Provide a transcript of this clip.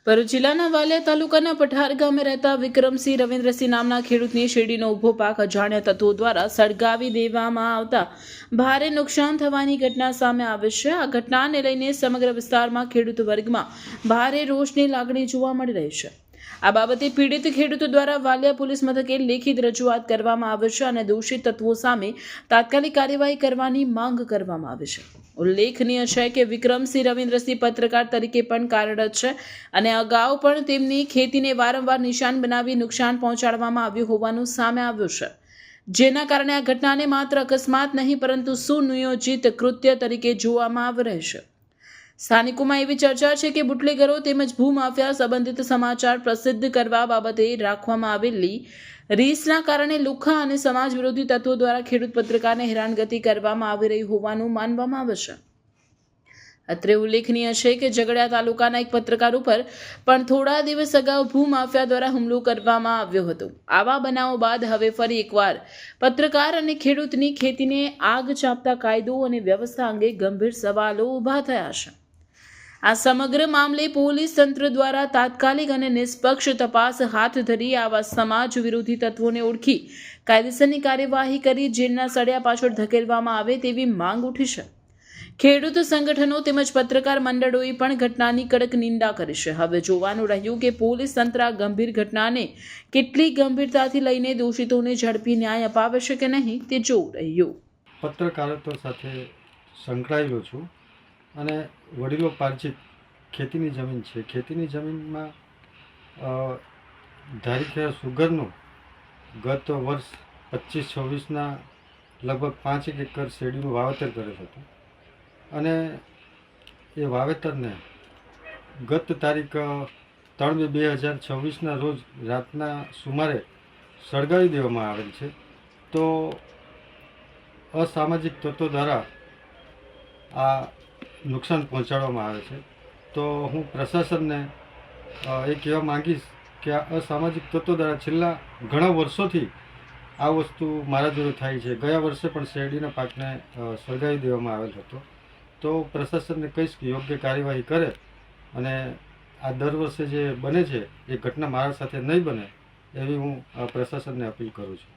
ભરૂચ જિલ્લાના વાલિયા તાલુકાના પઠાર ગામે રહેતા વિક્રમસિંહ રવિન્દ્રસિંહ નામના ખેડૂતની શેરડીનો ઊભો પાક અજાણ્યા તત્વો દ્વારા સળગાવી દેવામાં આવતા ભારે નુકસાન થવાની ઘટના સામે આવી છે। આ ઘટનાને લઈને સમગ્ર વિસ્તારમાં ખેડૂત વર્ગમાં ભારે રોષની લાગણી જોવા મળી રહી છે। આ બાબતે પીડિત ખેડૂતો દ્વારા વાલિયા પોલીસ મથકે લેખિત રજૂઆત કરવામાં આવી છે અને દોષિત તત્વો સામે તાત્કાલિક કાર્યવાહી કરવાની માંગ કરવામાં આવી છે। ઉલ્લેખનીય છે કે વિક્રમસિંહ રવિન્દ્રસિંહ પત્રકાર તરીકે પણ કાર્યરત છે અને અગાઉ પણ તેમની ખેતીને વારંવાર નિશાન બનાવી નુકસાન પહોંચાડવામાં આવ્યું હોવાનું સામે આવ્યું છે, જેના કારણે આ ઘટનાને માત્ર અકસ્માત નહીં પરંતુ સુનિયોજિત કૃત્ય તરીકે જોવામાં આવી રહી છે। સ્થાનિકોમાં એવી ચર્ચા છે કે બુટલેગરો તેમજ ભૂમાફિયા સંબંધિત સમાચાર પ્રસિદ્ધ કરવા બાબતે રાખવામાં આવેલી રીસના કારણે લુખ્ખા અને સમાજ વિરોધી તત્વો દ્વારા ખેડૂત પત્રકારને હેરાનગતિ કરવામાં આવી રહી હોવાનું માનવામાં આવે છે। અત્રે ઉલ્લેખનીય છે કે ઝઘડિયા તાલુકાના એક પત્રકાર ઉપર પણ થોડા દિવસ અગાઉ ભૂમાફિયા દ્વારા હુમલો કરવામાં આવ્યો હતો। આવા બનાવો બાદ હવે ફરી એકવાર પત્રકાર અને ખેડૂતની ખેતીને આગ ચાંપતા કાયદો અને વ્યવસ્થા અંગે ગંભીર સવાલો ઊભા થયા છે। આ સમગ્ર મામલે પોલીસ તંત્ર દ્વારા તાત્કાલિક અને નિષ્પક્ષ તપાસ હાથ ધરી આવા સમાજ વિરોધી તત્વોને ઓળખી કાયદેસરની કાર્યવાહી કરી જેલના સળિયા પાછળ ધકેલવામાં આવે તેવી માંગ ઉઠી છે। ખેડૂત સંગઠનો તેમજ પત્રકાર મંડળોએ પણ ઘટનાની કડક નિંદા કરી છે। હવે જોવાનું રહ્યું કે પોલીસ તંત્ર આ ગંભીર ઘટનાને કેટલી ગંભીરતાથી લઈને દોષિતોને ઝડપી ન્યાય અપાવે છે કે નહીં તે જોવું રહ્યું। પત્રકારત્વ સાથે સંકળાયેલો છું અને વડીલો પાર્જિત ખેતીની જમીન છે। ખેતીની જમીનમાં ધારીખેર સુગરનું ગત વર્ષ 25-26ના લગભગ 5 એકર શેરડીનું વાવેતર કરેલ હતું અને એ વાવેતરને ગત તારીખ 3/2/2026ના રોજ રાતના સુમારે સળગાવી દેવામાં આવેલ છે। તો અસામાજિક તત્વો દ્વારા આ નુકસાન પહોંચાડવામાં આવે છે। તો હું પ્રશાસનને એ કહેવા માંગીશ કે આ અસામાજિક તત્વો દ્વારા છેલ્લા ઘણા વર્ષોથી આ વસ્તુ મારા જોડે થાય છે। ગયા વર્ષે પણ શેરડીના પાકને સળગાવી દેવામાં આવેલ હતો। તો પ્રશાસનને કહીશ કે યોગ્ય કાર્યવાહી કરે અને આ દર વર્ષે જે બને છે એ ઘટના મારા સાથે નહીં બને એવી હું પ્રશાસનને અપીલ કરું છું।